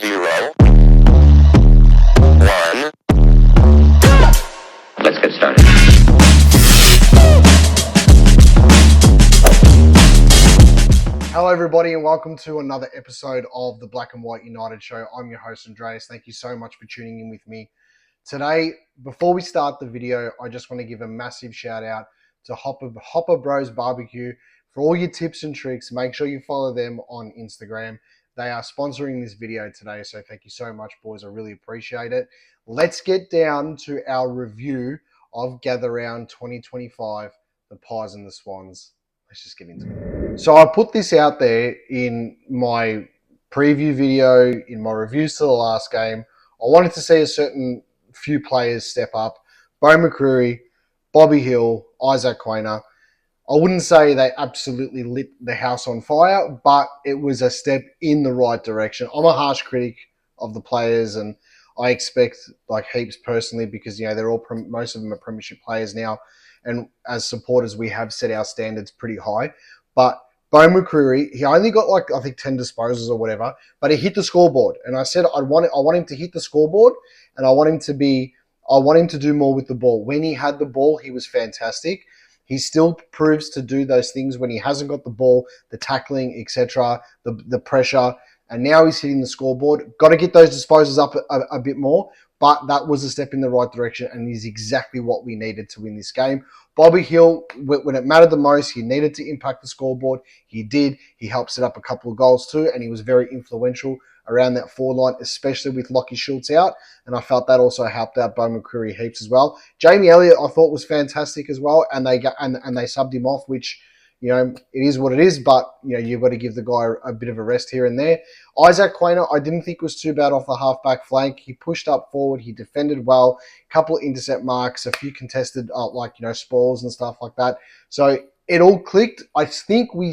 0, 1. Let's get started. Hello everybody and welcome to another episode of the Black and White United Show. I'm your host Andreas. Thank you so much for tuning in with me. Today, before we start the video, I just want to give a massive shout out to Hopper Bros Barbecue for all your tips and tricks. Make sure you follow them on Instagram. They are sponsoring this video today, so thank you so much, boys. I really appreciate it. Let's get down to our review of Gather Round 2025, the Pies and the Swans. Let's just get into it. So I put this out there in my preview video, in my reviews to the last game. I wanted to see a certain few players step up. Bo McCreary, Bobby Hill, Isaac Quainer. I wouldn't say they absolutely lit the house on fire, but it was a step in the right direction. I'm a harsh critic of the players, and I expect like heaps personally because, you know, they're all most of them are premiership players now, and as supporters we have set our standards pretty high. But Bo McCreary, he only got like I think 10 disposals or whatever, but he hit the scoreboard, and I said I want him to hit the scoreboard, and I want him to do more with the ball. When he had the ball, he was fantastic. He still proves to do those things when he hasn't got the ball, the tackling, etc., the pressure, and now he's hitting the scoreboard. Got to get those disposals up a bit more, but that was a step in the right direction and is exactly what we needed to win this game. Bobby Hill, when it mattered the most, he needed to impact the scoreboard. He did. He helped set up a couple of goals too, and he was very influential around that forward line, especially with Lockie Schultz out, and I felt that also helped out Bo McCreary heaps as well. Jamie Elliott, I thought, was fantastic as well, and they subbed him off, which, you know, it is what it is, but, you know, you've got to give the guy a bit of a rest here and there. Isaac Quainer, I didn't think was too bad off the half-back flank. He pushed up forward. He defended well. A couple of intercept marks, a few contested, spoils and stuff like that. So it all clicked. I think we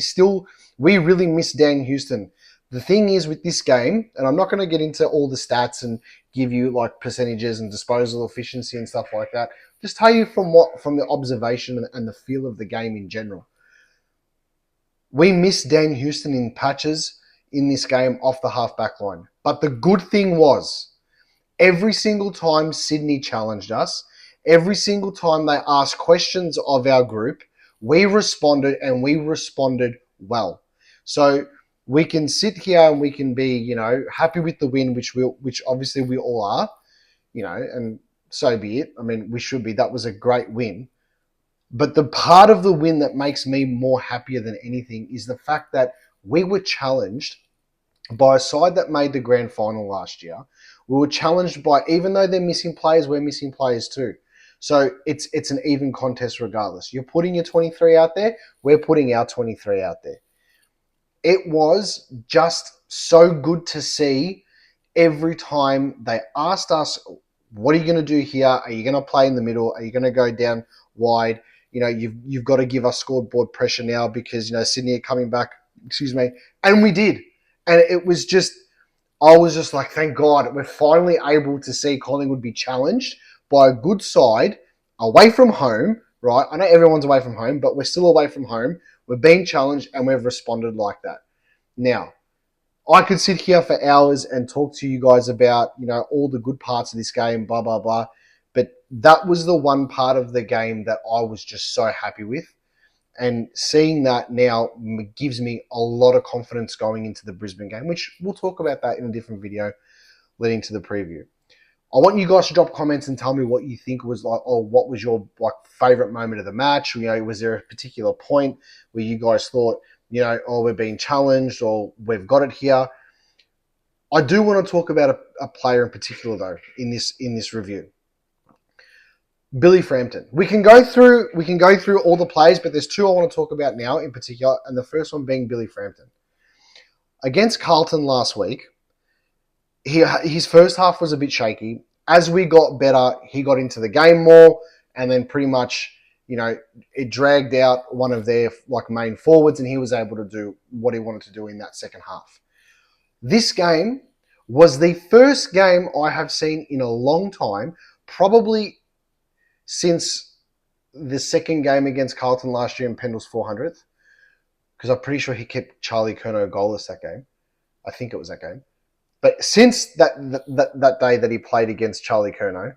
really miss Dan Houston. The thing is with this game, and I'm not going to get into all the stats and give you like percentages and disposal efficiency and stuff like that. Just tell you from the observation and the feel of the game in general. We missed Dan Houston in patches in this game off the half-back line. But the good thing was, every single time Sydney challenged us, every single time they asked questions of our group, we responded, and we responded well. So we can sit here and we can be, you know, happy with the win, which obviously we all are, you know, and so be it. I mean, we should be. That was a great win. But the part of the win that makes me more happier than anything is the fact that we were challenged by a side that made the grand final last year. We were challenged by, even though they're missing players, we're missing players too. So it's an even contest regardless. You're putting your 23 out there, we're putting our 23 out there. It was just so good to see every time they asked us, what are you going to do here? Are you going to play in the middle? Are you going to go down wide? You know, you've got to give us scoreboard pressure now because, you know, Sydney are coming back, and we did. And it was just, I was just like, thank God, we're finally able to see Collingwood be challenged by a good side away from home, right? I know everyone's away from home, but we're still away from home. We're being challenged and we've responded like that. Now, I could sit here for hours and talk to you guys about, you know, all the good parts of this game, blah, blah, blah. But that was the one part of the game that I was just so happy with. And seeing that now gives me a lot of confidence going into the Brisbane game, which we'll talk about that in a different video leading to the preview. I want you guys to drop comments and tell me what you think was like, or what was your like favorite moment of the match. You know, was there a particular point where you guys thought, you know, oh, we're being challenged or we've got it here? I do want to talk about a player in particular though in this review. Billy Frampton. We can go through all the plays, but there's two I want to talk about now in particular, and the first one being Billy Frampton. Against Carlton last week, his first half was a bit shaky. As we got better, he got into the game more, and then pretty much, you know, it dragged out one of their like main forwards, and he was able to do what he wanted to do in that second half. This game was the first game I have seen in a long time, probably since the second game against Carlton last year in Pendle's 400th, because I'm pretty sure he kept Charlie Curnow goalless that game. I think it was that game. But since that day that he played against Charlie Curnow,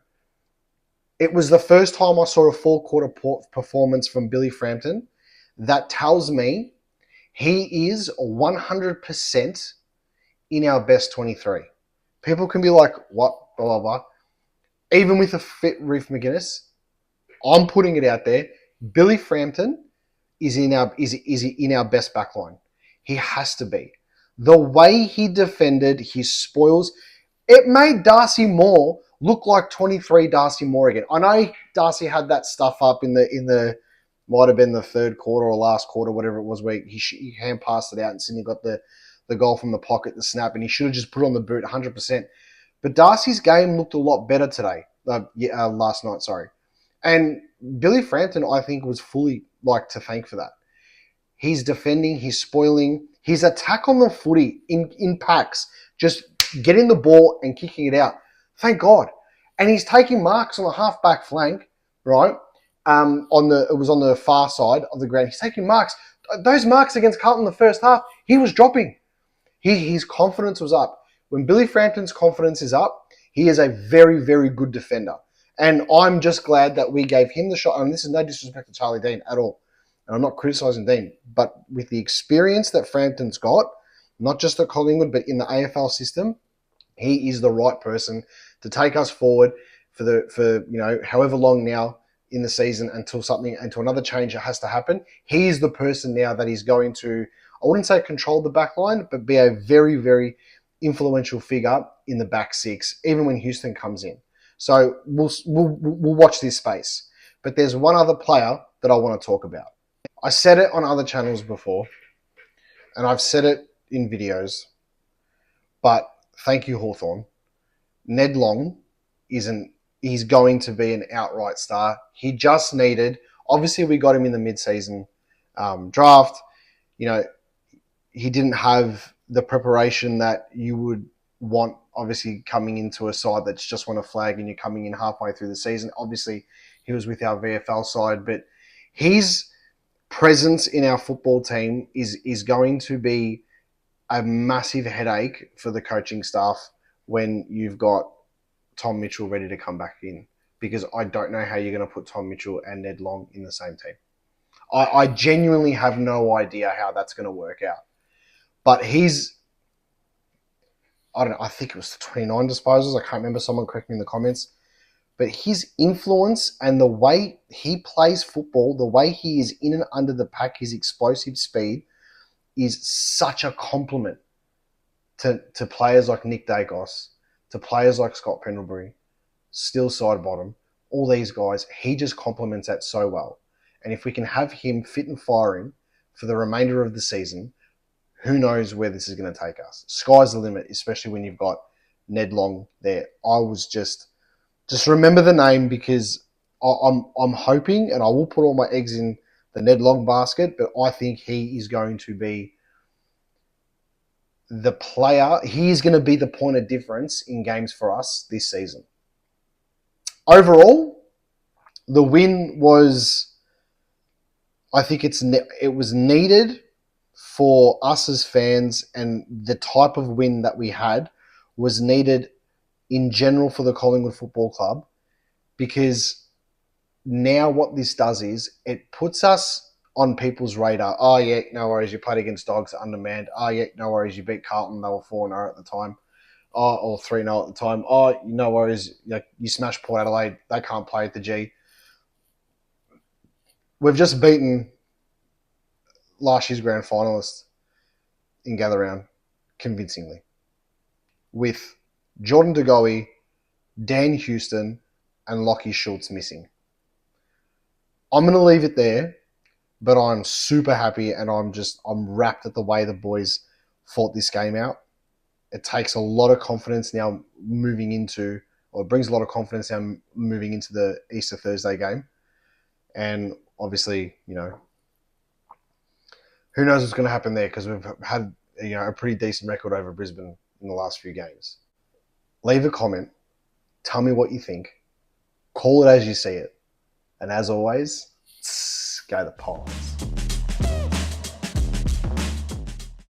it was the first time I saw a four-quarter performance from Billy Frampton that tells me he is 100% in our best 23. People can be like, what, blah, blah, blah. Even with a fit Reef McGuinness, I'm putting it out there. Billy Frampton is in our best backline. He has to be. The way he defended his spoils, it made Darcy Moore look like 23 Darcy Moore again. I know Darcy had that stuff up in the might have been the third quarter or last quarter, whatever it was, where he hand passed it out and Sydney got the goal from the pocket, the snap, and he should have just put on the boot 100%. But Darcy's game looked a lot better today, last night, sorry. And Billy Frampton, I think, was fully to thank for that. He's defending, he's spoiling. His attack on the footy in packs, just getting the ball and kicking it out. Thank God. And he's taking marks on the half-back flank, right? It was on the far side of the ground. He's taking marks. Those marks against Carlton in the first half, he was dropping. His confidence was up. When Billy Frampton's confidence is up, he is a very, very good defender. And I'm just glad that we gave him the shot. And this is no disrespect to Charlie Dean at all. And I'm not criticising Dean. But with the experience that Frampton's got, not just at Collingwood, but in the AFL system, he is the right person to take us forward for however long now in the season until another change has to happen. He is the person now that is going to, I wouldn't say control the back line, but be a very, very influential figure in the back six, even when Houston comes in. So we'll watch this space. But there's one other player that I want to talk about. I said it on other channels before, and I've said it in videos, but thank you, Hawthorn. Ned Long he's going to be an outright star. He just needed, obviously we got him in the mid-season draft. He didn't have the preparation that you would want, obviously, coming into a side that's just won a flag and you're coming in halfway through the season. Obviously, he was with our VFL side, but his presence in our football team is going to be a massive headache for the coaching staff when you've got Tom Mitchell ready to come back in, because I don't know how you're going to put Tom Mitchell and Ned Long in the same team. I genuinely have no idea how that's going to work out. But I think it was 29 disposals. I can't remember. Someone correct me in the comments. But his influence and the way he plays football, the way he is in and under the pack, his explosive speed is such a compliment to players like Nick Dacos, to players like Scott Pendlebury, Still Sidebottom, all these guys. He just complements that so well. And if we can have him fit and firing for the remainder of the season, who knows where this is going to take us. Sky's the limit, especially when you've got Ned Long there. I was just remember the name, because I'm hoping, and I will put all my eggs in the Ned Long basket, but I think he is going to be the player. He is going to be the point of difference in games for us this season. Overall, the win was, I think it was needed for us as fans, and the type of win that we had was needed in general for the Collingwood Football Club, because now what this does is it puts us on people's radar. Oh, yeah, no worries, you played against Dogs undermanned. Oh, yeah, no worries, you beat Carlton, they were 4-0 at the time. Oh, or 3-0 at the time. Oh, no worries, you smashed Port Adelaide, they can't play at the G. We've just beaten last year's grand finalist in Gather Round convincingly, with Jordan De Goey, Dan Houston, and Lockie Schultz missing. I'm going to leave it there, but I'm super happy, and I'm wrapped at the way the boys fought this game out. It takes a lot of confidence now moving into, or it brings a lot of confidence now moving into the Easter Thursday game. And obviously, who knows what's going to happen there, because we've had a pretty decent record over Brisbane in the last few games. Leave a comment. Tell me what you think. Call it as you see it. And as always, go the Pies.